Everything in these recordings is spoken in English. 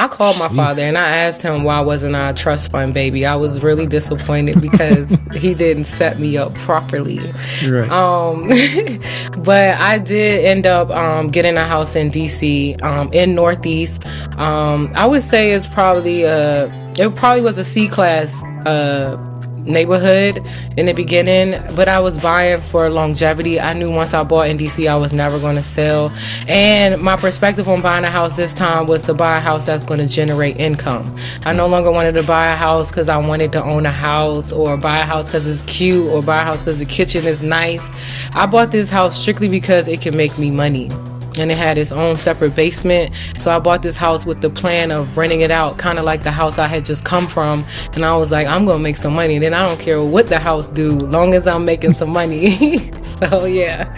I called my father and I asked him why wasn't I a trust fund baby. I was really disappointed because he didn't set me up properly. Right. But I did end up getting a house in DC, in Northeast. I would say it probably was a C-class neighborhood in the beginning, but I was buying for longevity. I knew once I bought in DC I was never going to sell, and my perspective on buying a house this time was to buy a house that's going to generate income. I no longer wanted to buy a house because I wanted to own a house, or buy a house because it's cute, or buy a house because the kitchen is nice. I bought this house strictly because it can make me money, and it had its own separate basement. So I bought this house with the plan of renting it out, kind of like the house I had just come from. And I was like, I'm gonna make some money, and then I don't care what the house do, long as I'm making some money. So yeah.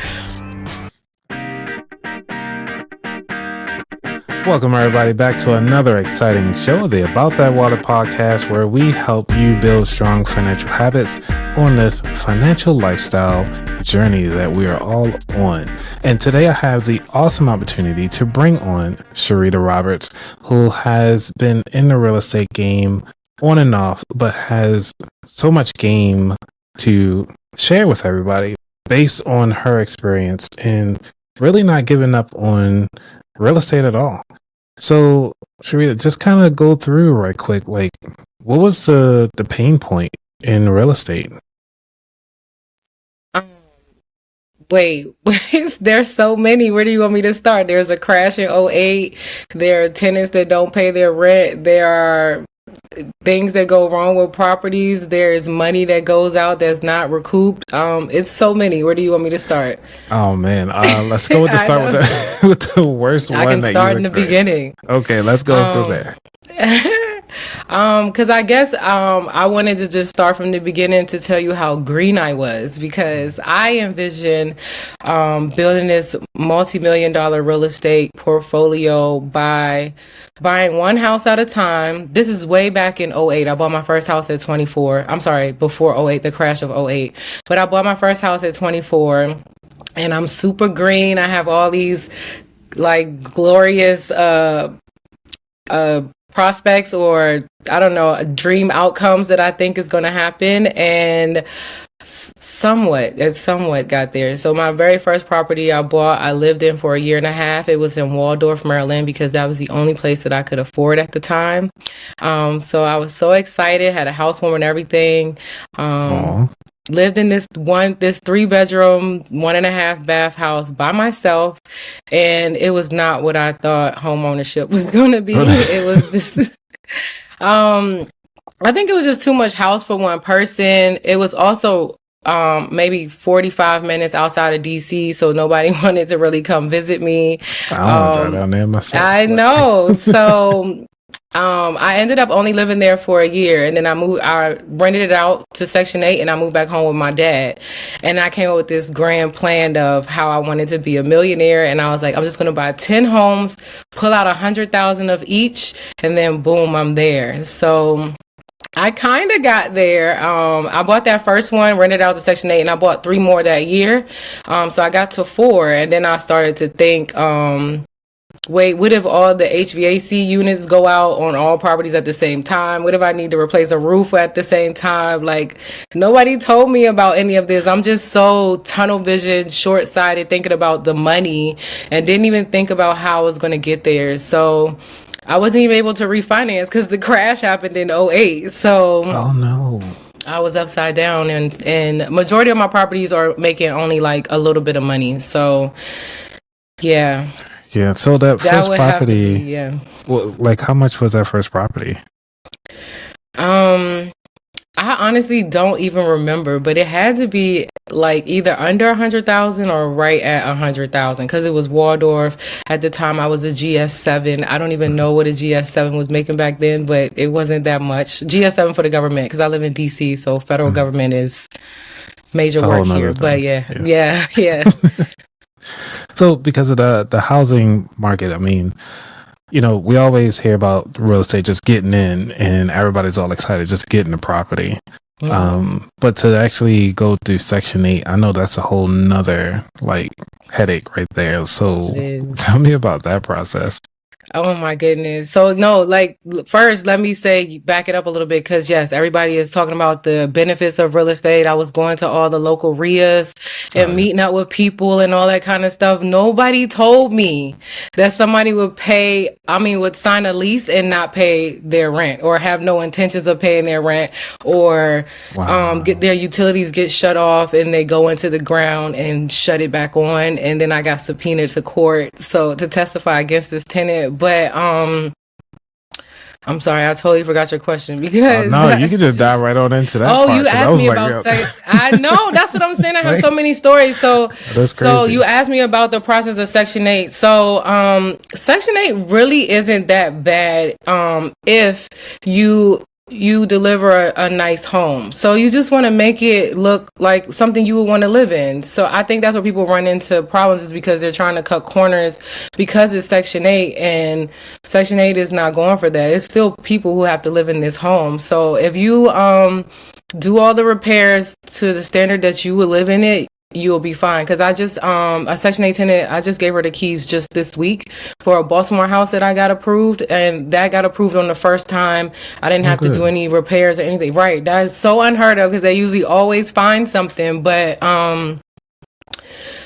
Welcome everybody back to another exciting show, the About That Water podcast, where we help you build strong financial habits on this financial lifestyle journey that we are all on. And today I have the awesome opportunity to bring on Sherita Roberts, who has been in the real estate game on and off, but has so much game to share with everybody based on her experience and really not giving up on real estate at all. So, Sherita, just kind of go through right quick, like, what was the pain point in real estate? Wait, there's so many. Where do you want me to start? There's a crash in 2008. There are tenants that don't pay their rent. There are things that go wrong with properties. There's money that goes out that's not recouped. It's so many. Where do you want me to start? Oh man, let's go with with the worst one. I can start in the beginning. Okay, let's go through there. Because I guess I wanted to just start from the beginning to tell you how green I was, because I envisioned building this multi-million-dollar real estate portfolio by buying one house at a time. This is way back in 2008. I bought my first house at 24. I'm sorry, before 2008, the crash of 2008. But I bought my first house at 24, and I'm super green. I have all these like glorious prospects, or I don't know, dream outcomes that I think is going to happen, and somewhat got there. So my very first property I bought, I lived in for a year and a half. It was in Waldorf, Maryland, because that was the only place that I could afford at the time. So I was so excited, had a housewarming and everything. Lived in this 3-bedroom, 1.5 bath house by myself, and it was not what I thought home ownership was going to be. It was just, I think it was just too much house for one person. It was also maybe 45 minutes outside of DC, so nobody wanted to really come visit me. I want to drive down there myself. I know. So I ended up only living there for a year, and then I rented it out to Section 8, and I moved back home with my dad. And I came up with this grand plan of how I wanted to be a millionaire, and I was like, I'm just going to buy 10 homes, pull out $100,000 of each, and then boom, I'm there. So I kind of got there. I bought that first one, rented out to Section 8, and I bought 3 more that year. So I got to 4, and then I started to think, wait, what if all the HVAC units go out on all properties at the same time? What if I need to replace a roof at the same time? Like, nobody told me about any of this. I'm just so tunnel vision, short-sighted, thinking about the money, and didn't even think about how I was going to get there. So I wasn't even able to refinance because the crash happened in 2008. So oh no, I was upside down, and majority of my properties are making only like a little bit of money. So yeah. Yeah, so that first property, yeah. Well, like how much was that first property? I honestly don't even remember, but it had to be like either under 100,000 or right at 100,000, because it was Waldorf. At the time, I was a GS7. I don't even know what a GS7 was making back then, but it wasn't that much. GS7 for the government, because I live in DC, so federal government is major work here. But yeah. So because of the housing market, I mean, you know, we always hear about real estate just getting in and everybody's all excited just getting the property. But to actually go through Section 8, I know that's a whole nother like headache right there. So tell me about that process. Oh my goodness. So no, like first, let me say back it up a little bit because yes, everybody is talking about the benefits of real estate. I was going to all the local RIAs Oh and yeah. meeting up with people and all that kind of stuff. Nobody told me that somebody would would sign a lease and not pay their rent or have no intentions of paying their rent or get Wow. their utilities get shut off and they go into the ground and shut it back on. And then I got subpoenaed to court so to testify against this tenant. But I'm sorry, I totally forgot your question because No, you that could just dive just right on into that oh, part you because I asked was me like, about yeah, I know that's what I'm saying. I have so like, many stories. that's So you crazy. asked me about the process of Section 8. So Section 8 really isn't that bad if you deliver a nice home. So you just want to make it look like something you would want to live in. So I think that's where people run into problems is because they're trying to cut corners because it's Section 8 and Section 8 is not going for that. It's still people who have to live in this home. So if you do all the repairs to the standard that you would live in it, you'll be fine. Because I just a Section 8 tenant, I just gave her the keys just this week for a Baltimore house that I got approved, and that got approved on the first time. I didn't Oh, have to do good. any repairs or anything. Right, that is so unheard of because they usually always find something. But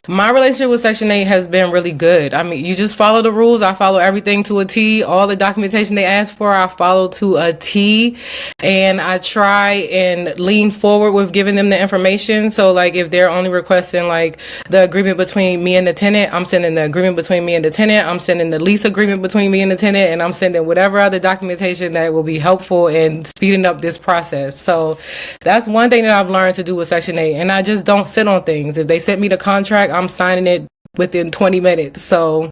my relationship with Section 8 has been really good. I mean, you just follow the rules. I follow everything to a T. All the documentation they ask for, I follow to a T. And I try and lean forward with giving them the information. So, like, if they're only requesting, like, the agreement between me and the tenant, I'm sending the agreement between me and the tenant. I'm sending the lease agreement between me and the tenant. And I'm sending whatever other documentation that will be helpful in speeding up this process. So, that's one thing that I've learned to do with Section 8. And I just don't sit on things. If they sent me the contract, I'm signing it within 20 minutes. So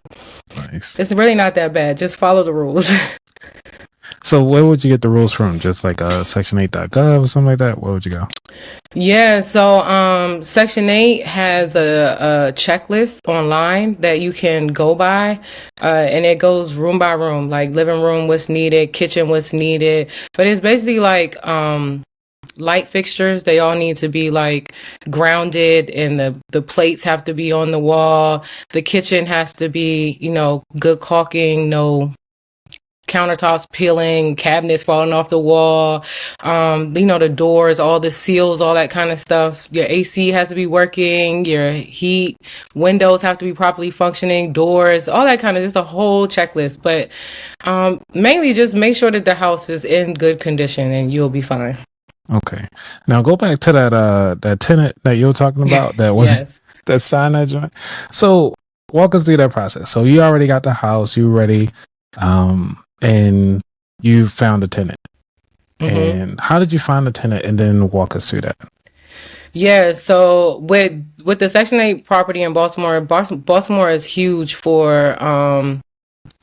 Nice. it's really not that bad. Just follow the rules. So where would you get the rules from? Just like section8.gov or something like that? Where would you go? Yeah, so Section 8 has a checklist online that you can go by, and it goes room by room, like living room, what's needed, kitchen, what's needed. But it's basically like light fixtures, they all need to be like grounded and the plates have to be on the wall. The kitchen has to be, good caulking, no countertops peeling, cabinets falling off the wall, the doors, all the seals, all that kind of stuff. Your AC has to be working, your heat, windows have to be properly functioning, doors, all that kind of, just a whole checklist. But mainly just make sure that the house is in good condition and you'll be fine. Okay. Now go back to that tenant that you were talking about that was Yes. that signed that joint. So walk us through that process. So you already got the house, you ready, and you found a tenant. Mm-hmm. And how did you find the tenant? And then walk us through that. Yeah, so with the Section 8 property in Baltimore, Baltimore is huge for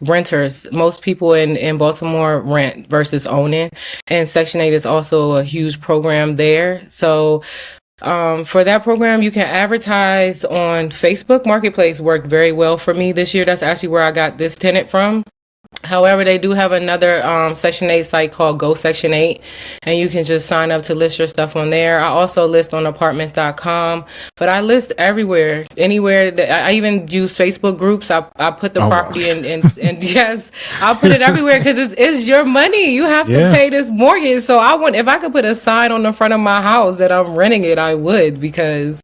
renters. Most people in Baltimore rent versus owning, and Section 8 is also a huge program there. So for that program, you can advertise on Facebook Marketplace. Worked very well for me this year. That's actually where I got this tenant from. However, they do have another Section 8 site called Go Section 8, and you can just sign up to list your stuff on there. I also list on apartments.com, but I list everywhere, anywhere. I even use Facebook groups. I put the property wow. and yes, I'll put it everywhere because it's your money. You have to pay this mortgage. So if I could put a sign on the front of my house that I'm renting it, I would, because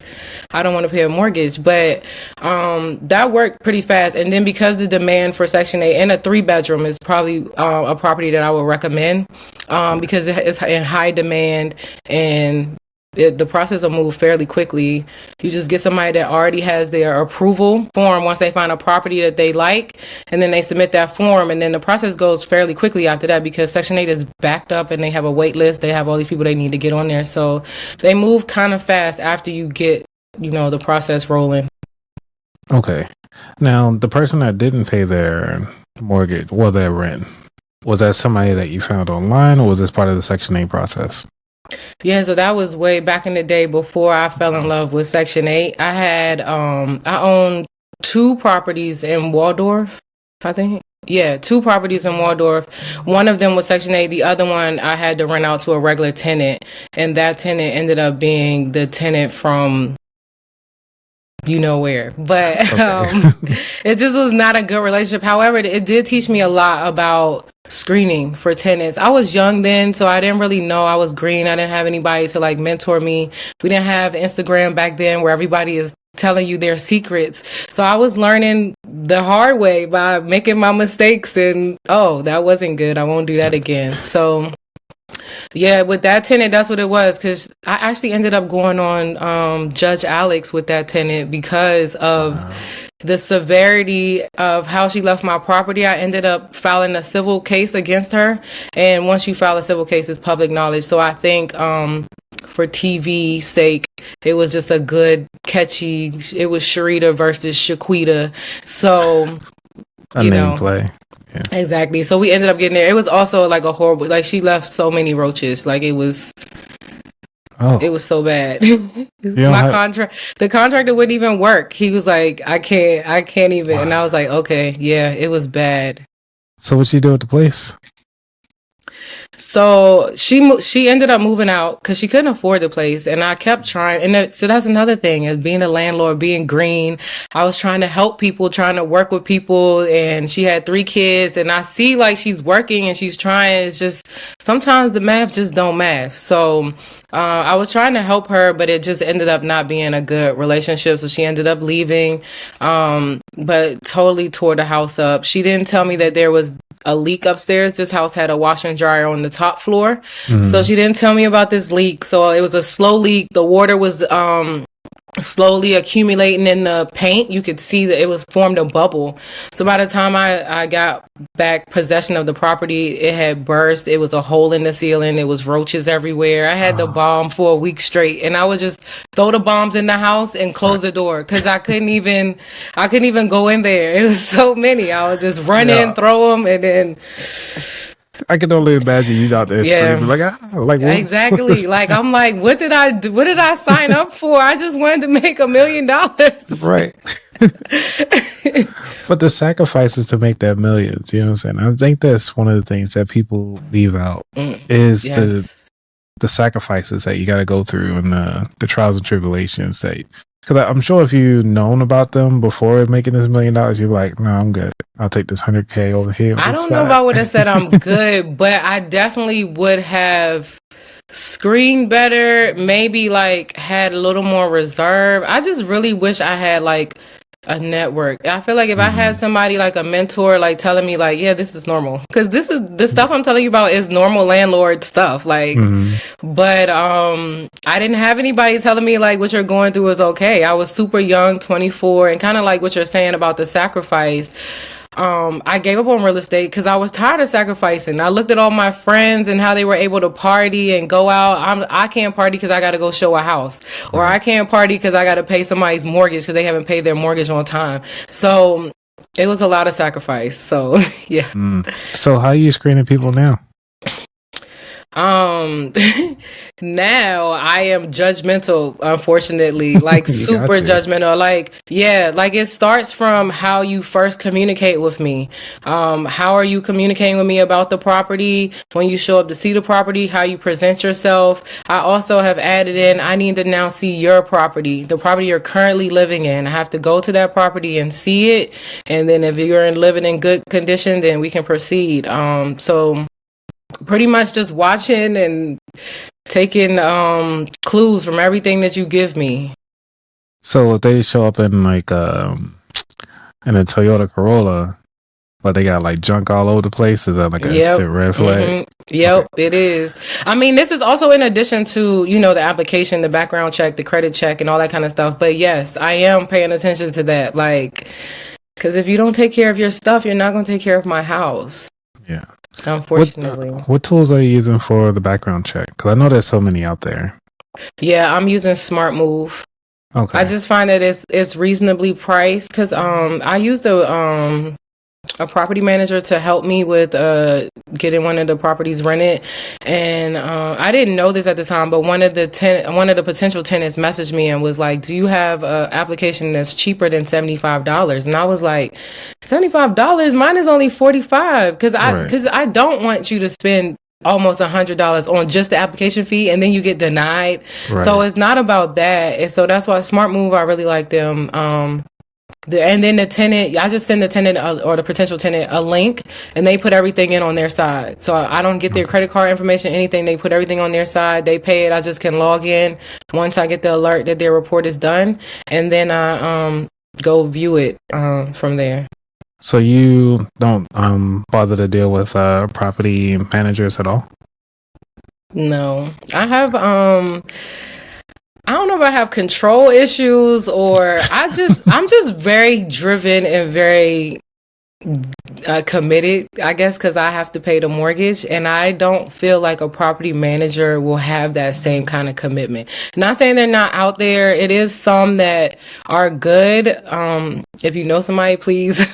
I don't want to pay a mortgage. But that worked pretty fast. And then because the demand for Section 8 and a 3-bedroom is probably a property that I would recommend because it's in high demand and the process will move fairly quickly. You just get somebody that already has their approval form once they find a property that they like, and then they submit that form, and then the process goes fairly quickly after that because Section 8 is backed up and they have a wait list. They have all these people they need to get on there. So they move kind of fast after you get, the process rolling. Okay. Now, the person that didn't pay their mortgage or their rent, was that somebody that you found online, or was this part of the Section 8 process? Yeah, so that was way back in the day before I fell in love with Section 8. I owned 2 properties in Waldorf, I think. Yeah, 2 properties in Waldorf. One of them was Section 8. The other one I had to rent out to a regular tenant, and that tenant ended up being the tenant from you know where. But Okay. it just was not a good relationship. However, it did teach me a lot about screening for tenants. I was young then, so I didn't really know. I was green. I didn't have anybody to like mentor me. We didn't have Instagram back then where everybody is telling you their secrets. So I was learning the hard way by making my mistakes, and oh, that wasn't good. I won't do that again. So yeah, with that tenant, that's what it was. Because I actually ended up going on Judge Alex with that tenant because of the severity of how she left my property. I ended up filing a civil case against her. And once you file a civil case, it's public knowledge. So I think for TV sake, it was just a good, catchy, it was Sherita versus Shaquita. So, A name play. Yeah. Exactly. So we ended up getting there. It was also like a horrible, like she left so many roaches. Like it was so bad. The contractor wouldn't even work. He was like, I can't even. Wow. And I was like, okay, yeah, it was bad. So what'd she do with the place? So she ended up moving out because she couldn't afford the place, and I kept trying. And so that's another thing, is being a landlord, being green. I was trying to help people, trying to work with people, and she had 3 kids, and I see like she's working and she's trying. It's just sometimes the math just don't math. So I was trying to help her, but it just ended up not being a good relationship. So she ended up leaving, but totally tore the house up. She didn't tell me that there was a leak upstairs. This house had a washer and dryer on the top floor. Mm-hmm. So she didn't tell me about this leak. So it was a slow leak. The water was slowly accumulating in the paint. You could see that it was formed a bubble. So by the time I got back possession of the property, it had burst. It was a hole in the ceiling. It was roaches everywhere. I had the bomb for a week straight, and I would just throw the bombs in the house and close the door because I couldn't even go in there. It was so many. I would just run in, throw them, and then I can only imagine you out there screaming like what? Exactly. Like I'm like, what did I do? What did I sign up for? I just wanted to make $1 million. Right. But the sacrifices to make that millions, you know what I'm saying? I think that's one of the things that people leave out is the sacrifices that you got to go through and the trials and tribulations that. Because I'm sure if you known about them before making this $1 million, you're like, no, I'm good. I'll take this 100K over here. I don't know if I would have said I'm good, but I definitely would have screened better, maybe like had a little more reserve. I just really wish I had like a network. I feel like if I had somebody like a mentor, like telling me like, yeah, this is normal. Because this is the stuff I'm telling you about is normal landlord stuff. Like, but I didn't have anybody telling me like what you're going through is okay. I was super young, 24, and kind of like what you're saying about the sacrifice. I gave up on real estate because I was tired of sacrificing. I looked at all my friends and how they were able to party and go out. I can't party because I got to go show a house, or I can't party because I got to pay somebody's mortgage because they haven't paid their mortgage on time. So it was a lot of sacrifice. So yeah. So how are you screening people now? Now I am judgmental, unfortunately, like super judgmental. Like, yeah, like it starts from how you first communicate with me. How are you communicating with me about the property when you show up to see the property, how you present yourself. I also have added in, I need to now see your property, the property you're currently living in. I have to go to that property and see it. And then if you're living in good condition, then we can proceed. So pretty much just watching and taking clues from everything that you give me. So if they show up in like in a Toyota Corolla, but they got like junk all over the place, is that like a instant red flag? Yep, okay. It is. I mean, this is also in addition to, you know, the application, the background check, the credit check, and all that kind of stuff. But yes, I am paying attention to that. Like, because if you don't take care of your stuff, you're not going to take care of my house. Yeah. Unfortunately. What tools are you using for the background check? Because I know there's so many out there. Yeah, I'm using Smart Move. Okay. I just find that it's reasonably priced because I used a property manager to help me with getting one of the properties rented, and I didn't know this at the time, but one of the potential tenants messaged me and was like, do you have an application that's cheaper than $75? And I was like, $75? Mine is only $45, because I don't want you to spend almost $100 on just the application fee, and then you get denied. Right. So it's not about that. And so that's why Smart Move, I really like them. And then the tenant, I just send the tenant or the potential tenant a link, and they put everything in on their side. So I don't get their credit card information, anything. They put everything on their side. They pay it. I just can log in once I get the alert that their report is done, and then I go view it from there. So you don't bother to deal with property managers at all? No, I have I don't know if I have control issues, or I'm just very driven and very committed, I guess, because I have to pay the mortgage, and I don't feel like a property manager will have that same kind of commitment. Not saying they're not out there. It is some that are good. If you know somebody, please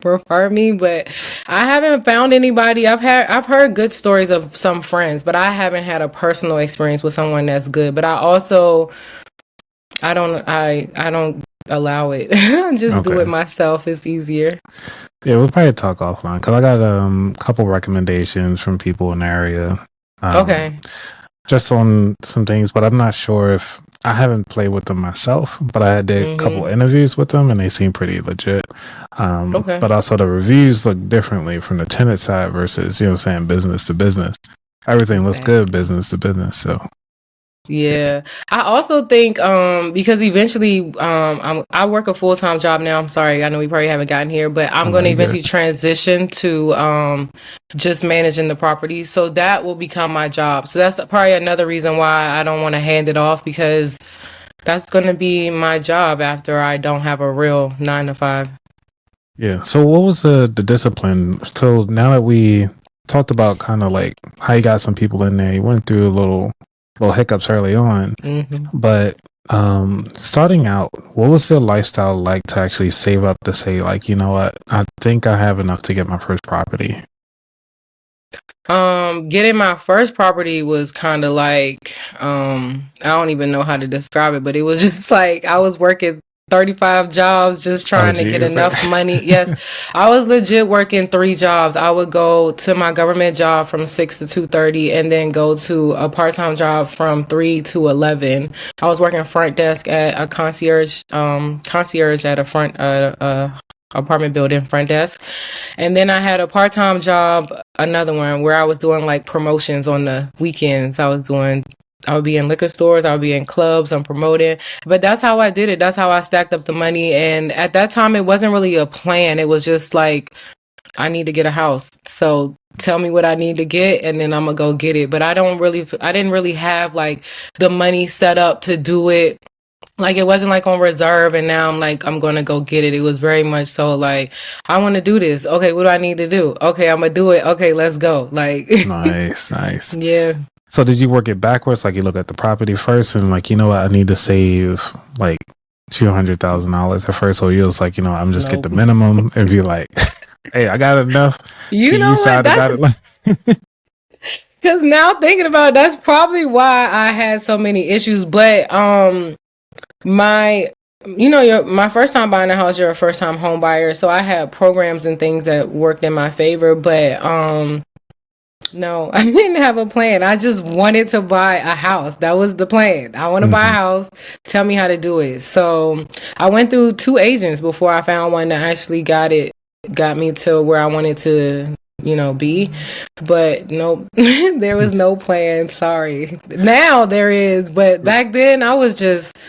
refer me, but I haven't found anybody. I've heard good stories of some friends, but I haven't had a personal experience with someone that's good. But I don't allow it. Just do it myself. It's easier. Yeah, we'll probably talk offline because I got a couple recommendations from people in the area. Okay. Just on some things, but I'm not sure if I haven't played with them myself, but I did a couple interviews with them and they seem pretty legit. But also the reviews look differently from the tenant side versus, business to business. Everything looks good business to business. So yeah, I also think because eventually I work a full-time job now. I'm sorry, I know we probably haven't gotten here, but I'm going to eventually transition to just managing the property. So that will become my job. So that's probably another reason why I don't want to hand it off, because that's going to be my job after I don't have a real 9-to-5. Yeah. So what was the discipline? So now that we talked about kind of like how you got some people in there, you went through a little hiccups early on, but starting out, what was their lifestyle like to actually save up to say, like, you know what, I think I have enough to get my first property? Getting my first property was kind of like I don't even know how to describe it, but it was just like I was working 35 jobs just trying to get enough money. Yes, I was legit working 3 jobs. I would go to my government job from 6 to 2:30 and then go to a part-time job from 3 to 11. I was working front desk at a concierge at a front apartment building front desk. And then I had a part-time job, another one, where I was doing like promotions on the weekends. I would be in liquor stores, I would be in clubs, I'm promoting. But that's how I did it. That's how I stacked up the money. And at that time, it wasn't really a plan. It was just like, I need to get a house. So tell me what I need to get, and then I'm going to go get it. But I didn't really have like the money set up to do it. Like, it wasn't like on reserve and now I'm like, I'm going to go get it. It was very much so like, I want to do this. Okay, what do I need to do? Okay, I'm going to do it. Okay, let's go. Like, nice. Yeah. So did you work it backwards? Like, you look at the property first and like, you know what, I need to save like $200,000 at first. So you was like, I'm just get the minimum and be like, hey, I got enough. You know what? Because now thinking about it, that's probably why I had so many issues. But my first time buying a house, you're a first time home buyer. So I had programs and things that worked in my favor. But no, I didn't have a plan. I just wanted to buy a house. That was the plan. I want to buy a house. Tell me how to do it. So I went through 2 agents before I found one that actually got me to where I wanted to, be. But nope, there was no plan. Sorry. Now there is, but back then I was just,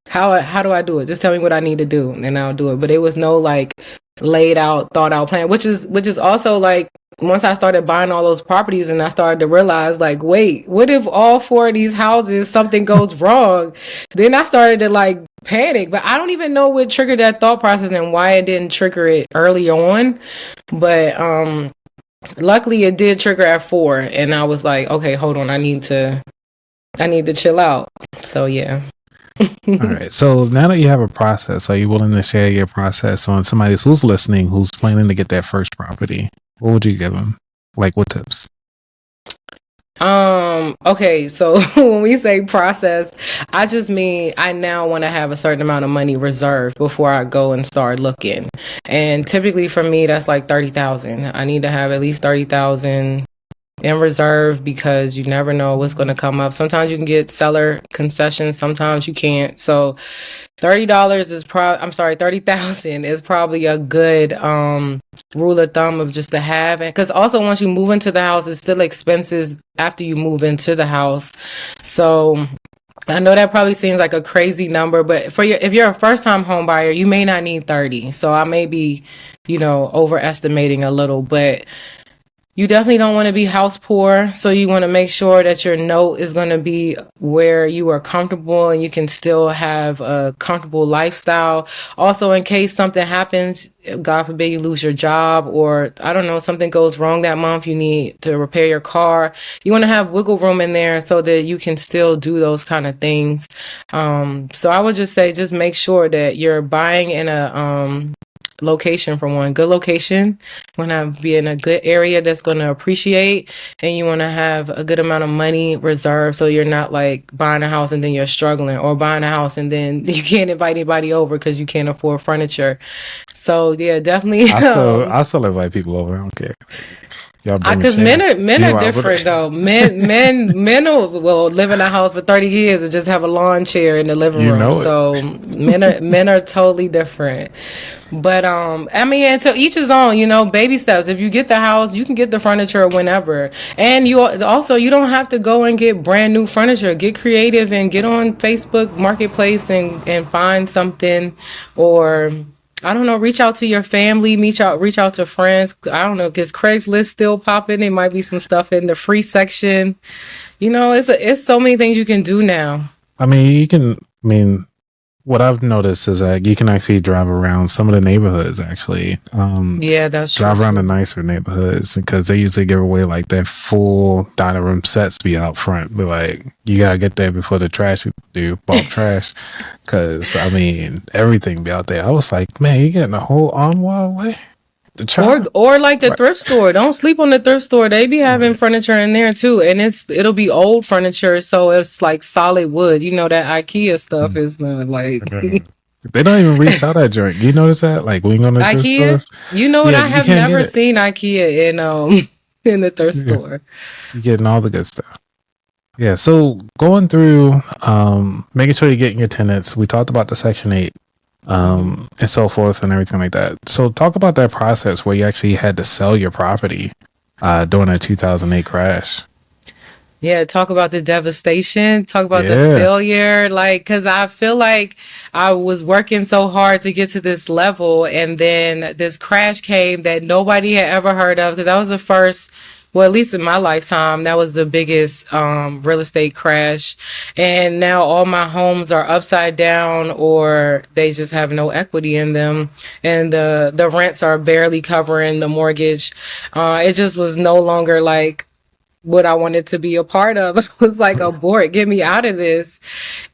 how do I do it? Just tell me what I need to do and I'll do it. But it was no like laid out, thought out plan, which is also like, once I started buying all those properties and I started to realize, like, wait, what if all 4 of these houses, something goes wrong? Then I started to like panic, but I don't even know what triggered that thought process and why it didn't trigger it early on. But luckily it did trigger at 4, and I was like, okay, hold on, I need to chill out. So yeah. All right. So now that you have a process, are you willing to share your process on somebody who's listening, who's planning to get their first property? What would you give them? Like, what tips? Okay, so when we say process, I just mean I now want to have a certain amount of money reserved before I go and start looking. And typically for me, that's like 30,000. I need to have at least 30,000 in reserve because you never know what's going to come up. Sometimes you can get seller concessions, sometimes you can't. So $30 is $30,000 is probably a good rule of thumb of just to have. Because also once you move into the house, it's still expenses after you move into the house. So I know that probably seems like a crazy number, but if you're a first time home buyer, you may not need 30. So I may be, overestimating a little, but you definitely don't want to be house poor. So you want to make sure that your note is going to be where you are comfortable and you can still have a comfortable lifestyle. Also, in case something happens, God forbid you lose your job, or I don't know, something goes wrong that month, you need to repair your car. You want to have wiggle room in there so that you can still do those kind of things. So I would just say, just make sure that you're buying in a location, for one, good location. You want to be in a good area that's going to appreciate, and you want to have a good amount of money reserved so you're not like buying a house and then you're struggling, or buying a house and then you can't invite anybody over because you can't afford furniture. So yeah, definitely. I still invite people over. I don't care. Because men are different though. Men will live in a house for 30 years and just have a lawn chair in the living room. So men are totally different. But and to each his own, baby steps. If you get the house, you can get the furniture whenever. And you don't have to go and get brand new furniture. Get creative and get on Facebook Marketplace and find something, or I don't know, reach out to your family, reach out to friends. I don't know, because Craigslist still popping. There might be some stuff in the free section. It's so many things you can do now. What I've noticed is that you can actually drive around some of the neighborhoods, actually. Yeah, that's true. Drive around the nicer neighborhoods, because they usually give away like their full dining room sets be out front. But like, you gotta get there before the trash people do, bulk trash. Because, everything be out there. I was like, man, you getting a whole armoire away? Or like the thrift store. Don't sleep on the thrift store. They be having furniture in there too, and it'll be old furniture, so it's like solid wood. That IKEA stuff is not like. They don't even resell that joint. You notice that? Like when you go to the thrift stores? I have never seen IKEA in the thrift store. You're getting all the good stuff. Yeah. So going through, making sure you're getting your tenants. We talked about the Section 8. And so forth and everything like that. So talk about that process where you actually had to sell your property during that 2008 crash. Yeah, talk about the devastation, talk about the failure, because I feel like I was working so hard to get to this level, and then this crash came that nobody had ever heard of, because that was the first, well, at least in my lifetime, that was the biggest real estate crash. And now all my homes are upside down, or they just have no equity in them. And the rents are barely covering the mortgage. It just was no longer like what I wanted to be a part of. It was like, abort, get me out of this.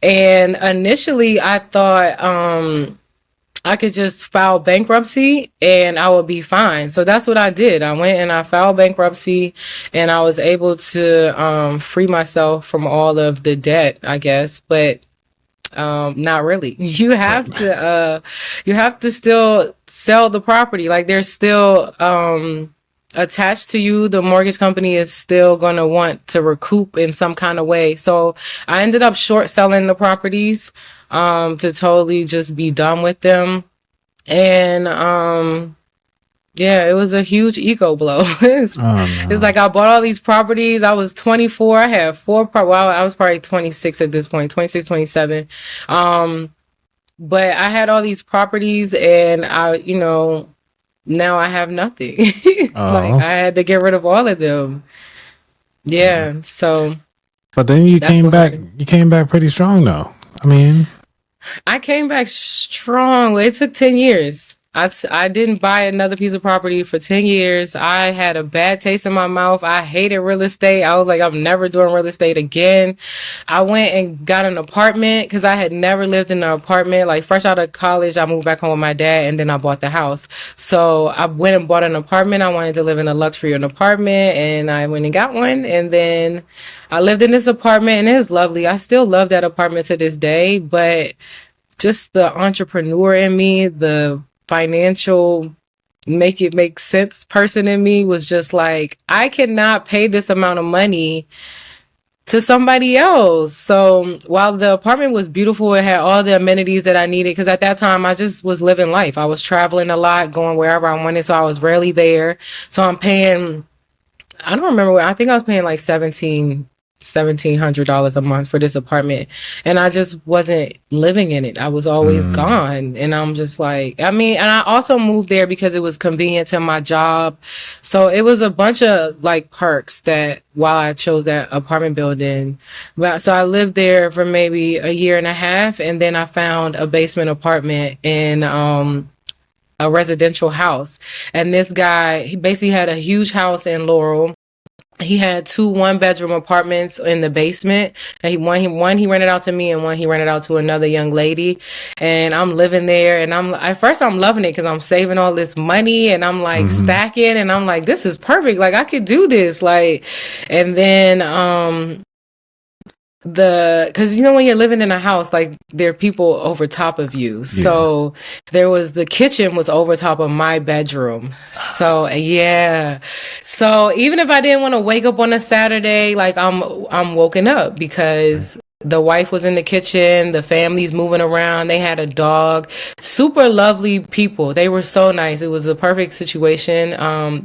And initially I thought, I could just file bankruptcy and I would be fine. So that's what I did. I went and I filed bankruptcy, and I was able to free myself from all of the debt, I guess. But not really. You have to still sell the property. Like, there's still attached to you. The mortgage company is still going to want to recoup in some kind of way. So I ended up short selling the properties to totally just be done with them. And it was a huge ego blow. It's like I bought all these properties. I was 24. I had I was probably 26 at this point, 26, 27. But I had all these properties, and now I have nothing. Like, I had to get rid of all of them. Yeah. So. But then you came back. You came back pretty strong, though. I came back strong. It took 10 years. I didn't buy another piece of property for 10 years. I had a bad taste in my mouth. I hated real estate. I was like, I'm never doing real estate again. I went and got an apartment because I had never lived in an apartment. Like, fresh out of college, I moved back home with my dad, and then I bought the house. So I went and bought an apartment. I wanted to live in a luxury apartment, and I went and got one. And then I lived in this apartment, and it was lovely. I still love that apartment to this day, but just the entrepreneur in me, the financial make it make sense person in me was just like, I cannot pay this amount of money to somebody else. So while the apartment was beautiful, it had all the amenities that I needed. Because at that time, I just was living life. I was traveling a lot, going wherever I wanted. So I was rarely there. So I'm paying, I don't remember what, I think I was paying like $1,700 a month for this apartment, and I just wasn't living in it. I was always gone, and I'm just like, I mean, and I also moved there because it was convenient to my job, so it was a bunch of like perks that while I chose that apartment building. But so I lived there for maybe a year and a half, and then I found a basement apartment in a residential house, and this guy, he basically had a huge house in Laurel. He had 2 1-bedroom apartments in the basement. And one he rented out to me, and one he rented out to another young lady. And I'm living there, and at first I'm loving it because I'm saving all this money, and I'm like stacking, and I'm like, this is perfect. Like I could do this. Like, and then because when you're living in a house, like there are people over top of you. So the kitchen was over top of my bedroom. So yeah. So even if I didn't want to wake up on a Saturday, like I'm woken up because the wife was in the kitchen, the family's moving around, they had a dog. Super lovely people. They were so nice. It was a perfect situation.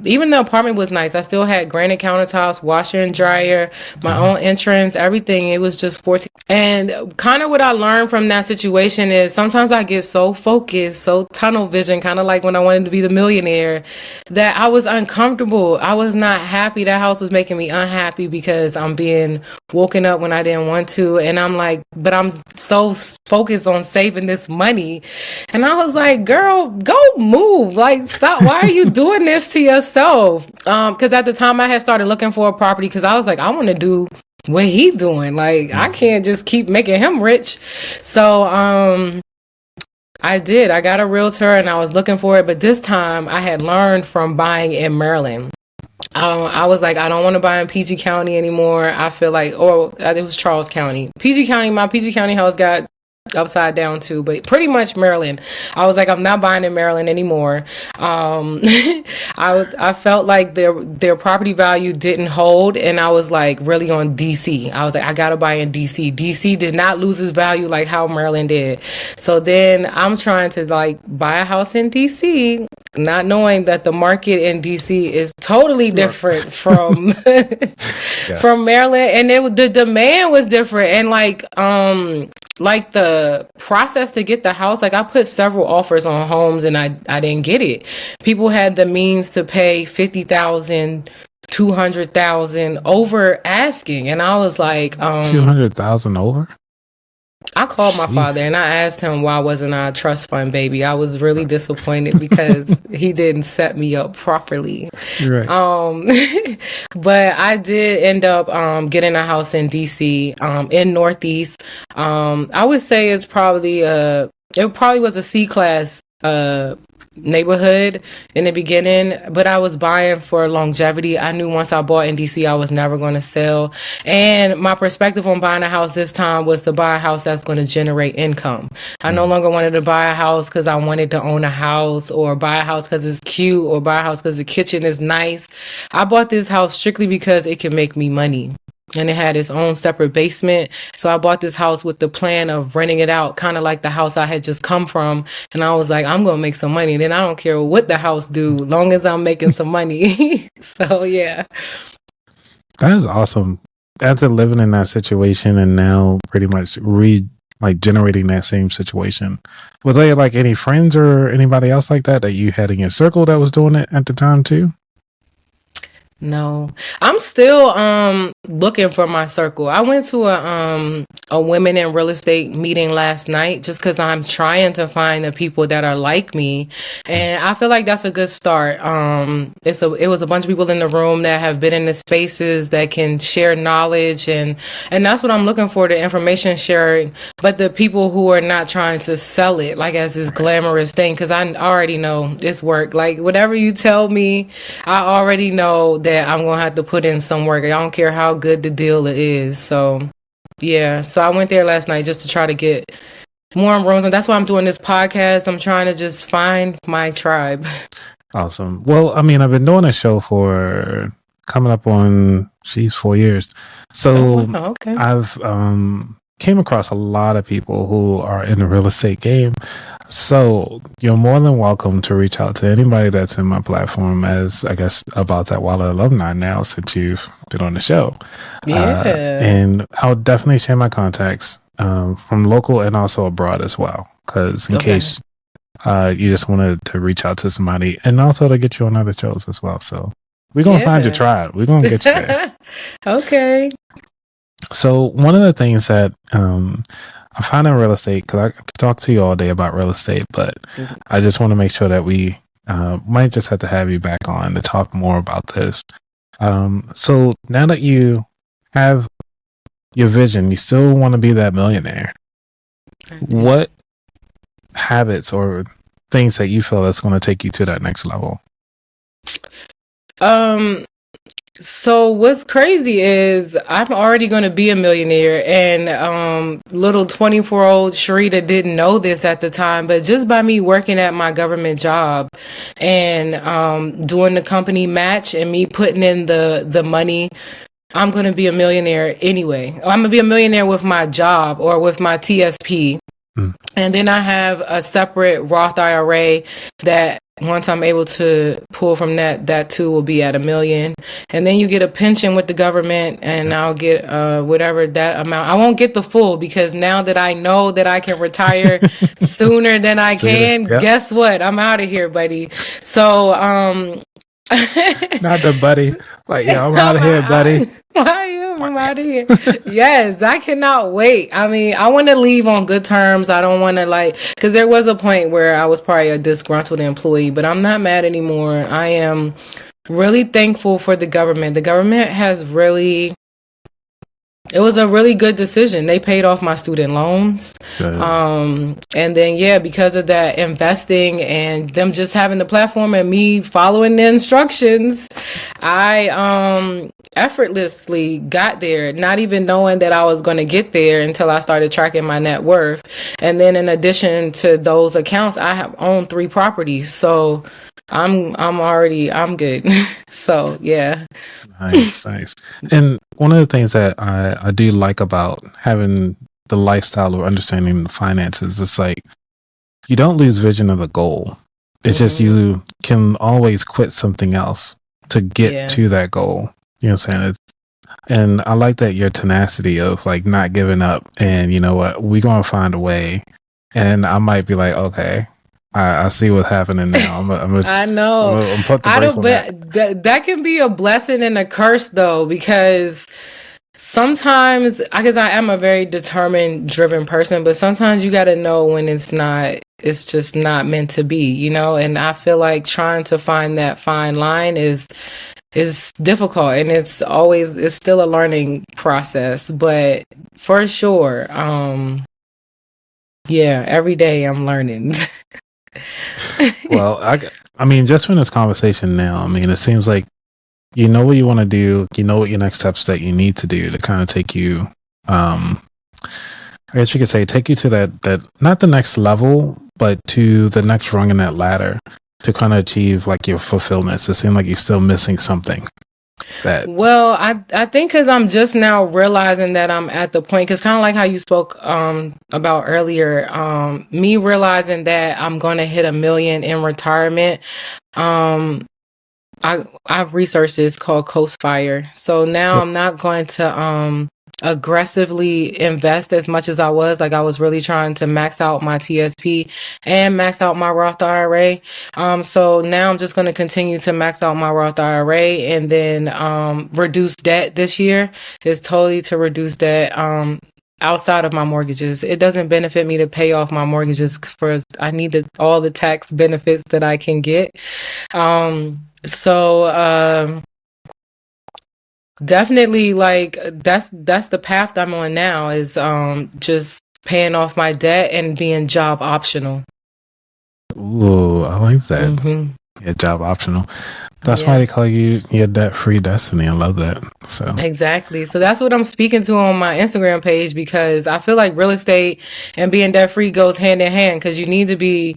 Even the apartment was nice. I still had granite countertops, washer and dryer, my own entrance, everything. It was just 14. And kind of what I learned from that situation is sometimes I get so focused, so tunnel vision, kind of like when I wanted to be the millionaire, that I was uncomfortable. I was not happy. That house was making me unhappy because I'm being woken up when I didn't want to. And I'm like, but I'm so focused on saving this money. And I was like, girl, go move. Like, stop. Why are you doing this to yourself? Because at the time I had started looking for a property because I was like, I want to do what he doing. Like, I can't just keep making him rich. So, I did. I got a realtor and I was looking for it. But this time I had learned from buying in Maryland. I was like, I don't want to buy in PG County anymore. I feel like, or it was Charles County. PG County, my PG County house got upside down too, but pretty much Maryland. I was like, I'm not buying in Maryland anymore. I felt like their property value didn't hold, and I was like really on DC. I was like, I gotta buy in DC. DC did not lose its value like how Maryland did. So then I'm trying to like buy a house in DC, not knowing that the market in DC is totally different from from Maryland, and the demand was different, and like the process to get the house, like I put several offers on homes and I didn't get it. People had the means to pay 50,000, 200,000 over asking, and I was like, 200,000 over. I called my father and I asked him why wasn't I a trust fund baby. I was really disappointed because he didn't set me up properly. Right. But I did end up getting a house in DC, in Northeast. I would say it probably was a C-class neighborhood in the beginning, but I was buying for longevity. I knew once I bought in DC I was never going to sell, and my perspective on buying a house this time was to buy a house that's going to generate income. I no longer wanted to buy a house because I wanted to own a house, or buy a house because it's cute, or buy a house because the kitchen is nice. I bought this house strictly because it can make me money. And it had its own separate basement. So I bought this house with the plan of renting it out, kind of like the house I had just come from. And I was like, I'm going to make some money. Then I don't care what the house do, long as I'm making some money. So, yeah. That is awesome. After living in that situation and now pretty much generating that same situation, was there like any friends or anybody else like that you had in your circle that was doing it at the time too? No, I'm still looking for my circle. I went to a women in real estate meeting last night just because I'm trying to find the people that are like me, and I feel like that's a good start. It was a bunch of people in the room that have been in the spaces that can share knowledge, and that's what I'm looking for, the information sharing, but the people who are not trying to sell it like as this glamorous thing, because I already know it's work. Like whatever you tell me, I already know that I'm gonna have to put in some work. I don't care how good the deal is. So yeah, so I went there last night just to try to get more rooms, and that's why I'm doing this podcast. I'm trying to just find my tribe. Awesome. Well, I mean, I've been doing a show for coming up on 4 years. Oh, So wow, okay. I've came across a lot of people who are in the real estate game. So you're more than welcome to reach out to anybody that's in my platform as, I guess, About That Wallet alumni now, since you've been on the show. Yeah. And I'll definitely share my contacts from local and also abroad as well. Because in Okay. case you just wanted to reach out to somebody and also to get you on other shows as well. So we're going to find your Yeah. tribe. We're going to get you there. Okay. So one of the things that I find in real estate, because I could talk to you all day about real estate, but I just want to make sure that we might just have to have you back on to talk more about this. So now that you have your vision, you still want to be that millionaire. What habits or things that you feel that's going to take you to that next level? So what's crazy is I'm already going to be a millionaire, and little 24-year-old Sherita didn't know this at the time, but just by me working at my government job and doing the company match and me putting in the money, I'm going to be a millionaire anyway. I'm going to be a millionaire with my job or with my TSP. And then I have a separate Roth IRA that once I'm able to pull from that too will be at $1 million. And then you get a pension with the government, and I'll get whatever that amount. I won't get the full, because now that I know that I can retire sooner than I can, guess what? I'm out of here, buddy. So not the buddy. Like, yeah, I'm out of here, buddy. I'm out of here. Yes, I cannot wait. I mean, I want to leave on good terms. I don't want to because there was a point where I was probably a disgruntled employee, but I'm not mad anymore. I am really thankful for the government. The government has really, it was a really good decision. They paid off my student loans. And then, because of that investing and them just having the platform and me following the instructions, I effortlessly got there, not even knowing that I was going to get there until I started tracking my net worth. And then in addition to those accounts, I have owned 3 properties. So I'm good. So yeah. Nice. And one of the things that I do like about having the lifestyle or understanding the finances, it's like you don't lose vision of the goal. It's just you can always quit something else to get to that goal. You know what I'm saying? And I like that your tenacity of like not giving up, and you know what, we're gonna find a way. And I might be like, okay, I see what's happening now. I know. That can be a blessing and a curse though, because sometimes, because I am a very determined, driven person, but sometimes you got to know when it's just not meant to be, you know? And I feel like trying to find that fine line is difficult, and it's still a learning process, but for sure, every day I'm learning. Well, I mean, just from this conversation now, I mean, it seems like you know what you want to do. You know what your next steps that you need to do to kind of take you, I guess you could say, take you to that not the next level, but to the next rung in that ladder to kind of achieve like your fulfillment. It seems like you're still missing something. Well, I think because I'm just now realizing that I'm at the point, because kind of like how you spoke about earlier, me realizing that I'm going to hit $1 million in retirement. I've researched this called Coast Fire. So now I'm not going to aggressively invest as much as I was. Like, I was really trying to max out my TSP and max out my Roth IRA. So now I'm just going to continue to max out my Roth IRA, and then reduce debt this year is totally to reduce debt outside of my mortgages. It doesn't benefit me to pay off my mortgages, I need all the tax benefits that I can get. So definitely, like, that's the path I'm on now, is just paying off my debt and being job optional. Ooh, I like that. Yeah, job optional. That's why they call you your debt-free destiny. I love that. So exactly. So that's what I'm speaking to on my Instagram page, because I feel like real estate and being debt-free goes hand in hand, because you need to be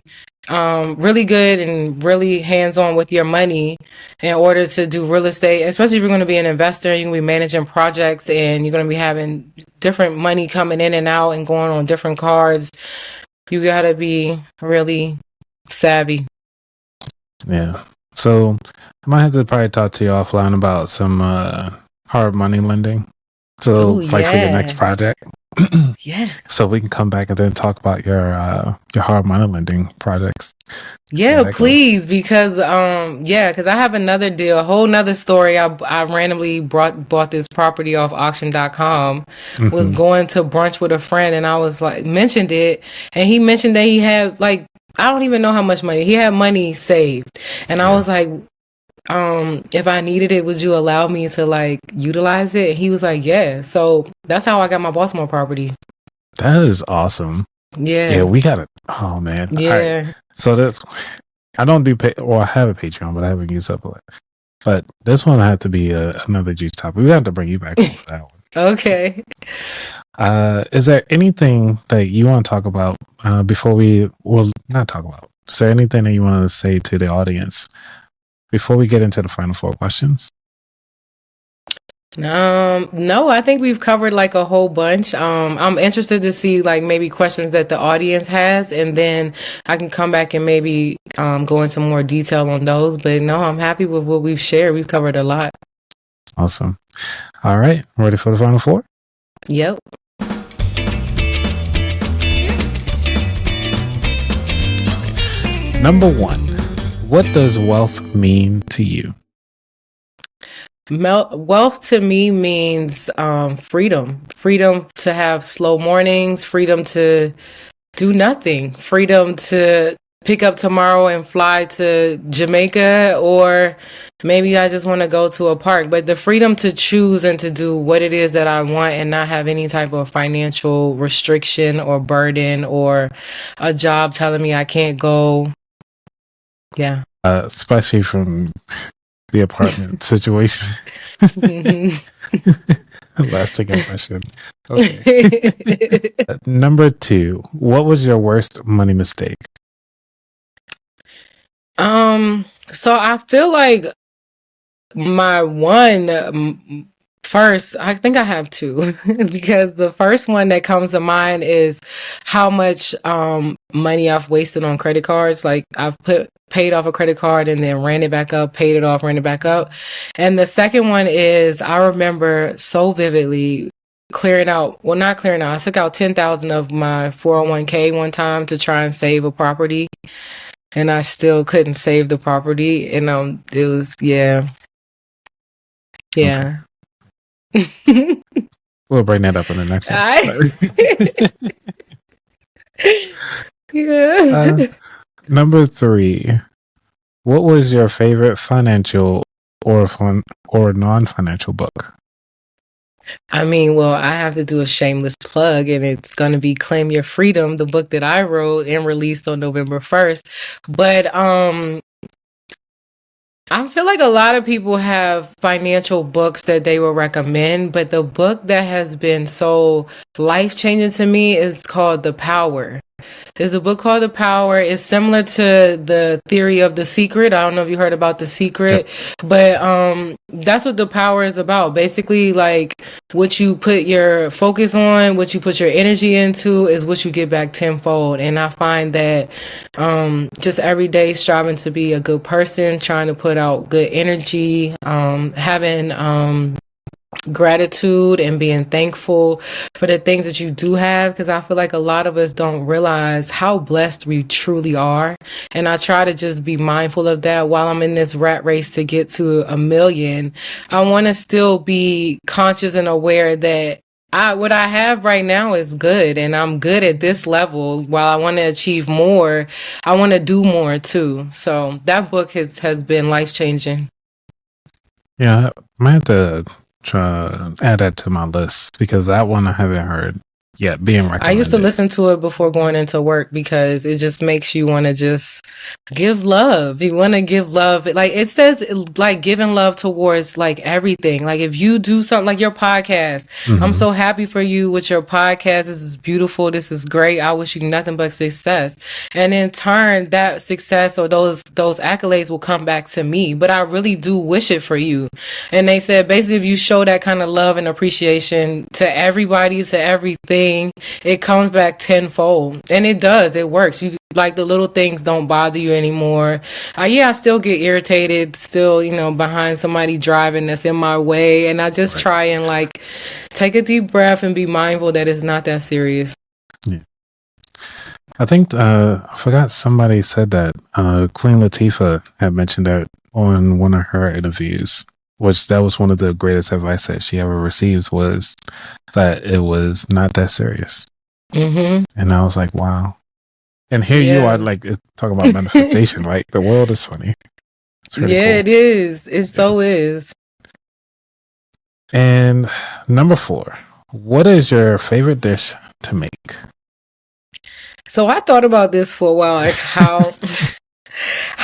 really good and really hands-on with your money in order to do real estate, especially if you're going to be an investor. You're going to be managing projects and you're going to be having different money coming in and out and going on different cards. You got to be really savvy. Yeah. So I might have to probably talk to you offline about some hard money lending. So Ooh, for your next yeah. project. Yeah. So we can come back and then talk about your hard money lending projects. Yeah, please, because because I have another deal, a whole nother story. I randomly bought this property off auction.com. Was going to brunch with a friend and I was like mentioned it, and he mentioned that he had like, I don't even know how much money. He had money saved. And I was like, if I needed it, would you allow me to like utilize it? And he was like, yeah. So that's how I got my Baltimore property. That is awesome. Yeah. Yeah, we got it. Oh man. Yeah. Right. So that's, I don't do I have a Patreon, but I haven't used up it. But this one had to be another juice topic. We have to bring you back on that one. Okay. Is there anything that you want to talk about before we will not talk about? Is there anything that you want to say to the audience before we get into the final 4 questions? No, I think we've covered like a whole bunch. I'm interested to see like maybe questions that the audience has, and then I can come back and maybe go into more detail on those. But no, I'm happy with what we've shared. We've covered a lot. Awesome. All right, ready for the final 4? Yep. Number 1, what does wealth mean to you? Wealth to me means freedom to have slow mornings, freedom to do nothing, freedom to pick up tomorrow and fly to Jamaica, or maybe I just want to go to a park, but the freedom to choose and to do what it is that I want and not have any type of financial restriction or burden or a job telling me I can't go. Yeah. Especially from the apartment situation. Lasting impression. Okay. Number 2, what was your worst money mistake? So I feel like my one first, I think I have 2 because the first one that comes to mind is how much money I've wasted on credit cards. Like I've paid off a credit card and then ran it back up, paid it off, ran it back up. And the second one is I remember so vividly not clearing out. I took out 10,000 of my 401k one time to try and save a property, and I still couldn't save the property. And it was yeah. Okay. We'll bring that up in the next one. Yeah. Number 3, what was your favorite financial or non-financial book? I mean, well, I have to do a shameless plug, and it's going to be Claim Your Freedom, the book that I wrote and released on November 1st. But I feel like a lot of people have financial books that they will recommend, but the book that has been so life-changing to me is called The Power. There's a book called The Power. It's similar to the theory of The Secret. I don't know if you heard about The Secret, but that's what The Power is about. Basically, like what you put your focus on, what you put your energy into is what you get back tenfold. And I find that just every day striving to be a good person, trying to put out good energy, having gratitude and being thankful for the things that you do have, because I feel like a lot of us don't realize how blessed we truly are, and I try to just be mindful of that while I'm in this rat race to get to 1 million. I want to still be conscious and aware that what I have right now is good, and I'm good at this level. While I want to achieve more, I want to do more too. So that book has been life-changing. Yeah, I might have to try add that to my list, because that one I haven't heard. Yeah, being recommended. I used to listen to it before going into work because it just makes you want to just give love. You want to give love. Like it says, like giving love towards like everything. Like if you do something like your podcast, I'm so happy for you with your podcast. This is beautiful. This is great. I wish you nothing but success. And in turn, that success or those accolades will come back to me. But I really do wish it for you. And they said basically if you show that kind of love and appreciation to everybody, to everything, it comes back tenfold. And it does. It works. You like the little things don't bother you anymore. I still get irritated still, behind somebody driving that's in my way, and I just try and like take a deep breath and be mindful that it's not that serious. Yeah. I think I forgot somebody said that Queen Latifah had mentioned that on one of her interviews, which that was one of the greatest advice that she ever received, was that it was not that serious. And I was like, wow. And here you are, like, talking about manifestation. Like, the world is funny. Cool. It is. It so is. And number 4, what is your favorite dish to make? So I thought about this for a while, like how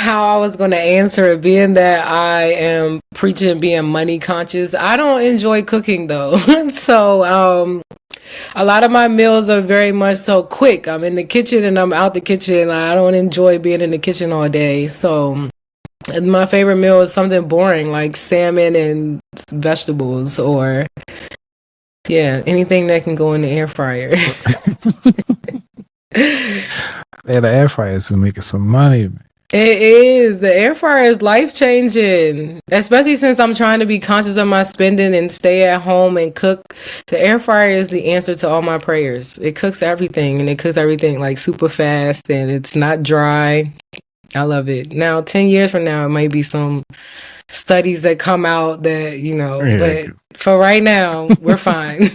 I was going to answer it, being that I am preaching being money conscious. I don't enjoy cooking though. So, a lot of my meals are very much so quick. I'm in the kitchen and I'm out the kitchen. I don't enjoy being in the kitchen all day. So my favorite meal is something boring like salmon and vegetables, or anything that can go in the air fryer. The air fryer is making some money. It is. The air fryer is life changing, especially since I'm trying to be conscious of my spending and stay at home and cook. The air fryer is the answer to all my prayers. It cooks everything, and it cooks everything like super fast, and it's not dry. I love it. Now, 10 years from now, it might be some studies that come out that, but for right now, we're fine.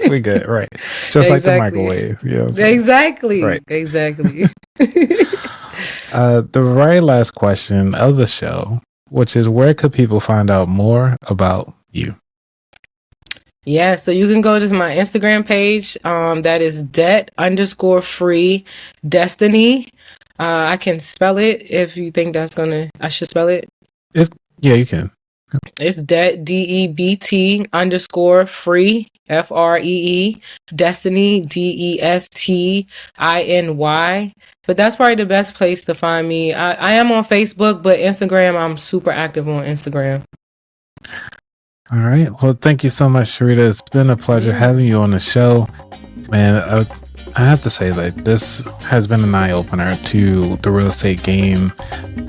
We good, right? Just like the microwave. Exactly. Right. Exactly. The very last question of the show, which is, where could people find out more about you? Yeah, so you can go to my Instagram page. That is debt_free destiny. I can spell it if you think I should spell it. Yeah, you can. It's debt, DEBT _free, FREE, destiny, DESTINY. But that's probably the best place to find me. I am on Facebook, but Instagram, I'm super active on Instagram. All right. Well, thank you so much, Sherita. It's been a pleasure having you on the show. Man, I have to say that this has been an eye-opener to the real estate game.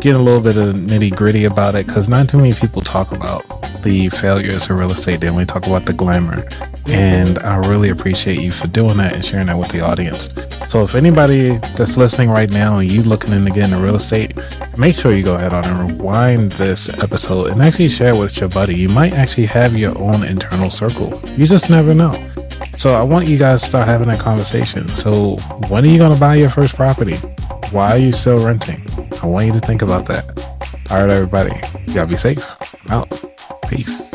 Get a little bit of nitty-gritty about it, because not too many people talk about the failures of real estate. They only talk about the glamour. And I really appreciate you for doing that and sharing that with the audience. So if anybody that's listening right now and you looking into getting into real estate, make sure you go ahead on and rewind this episode and actually share it with your buddy. You might actually have your own internal circle. You just never know. So I want you guys to start having that conversation. So when are you going to buy your first property? Why are you still renting? I want you to think about that. All right, everybody. You gotta be safe. Out. Peace.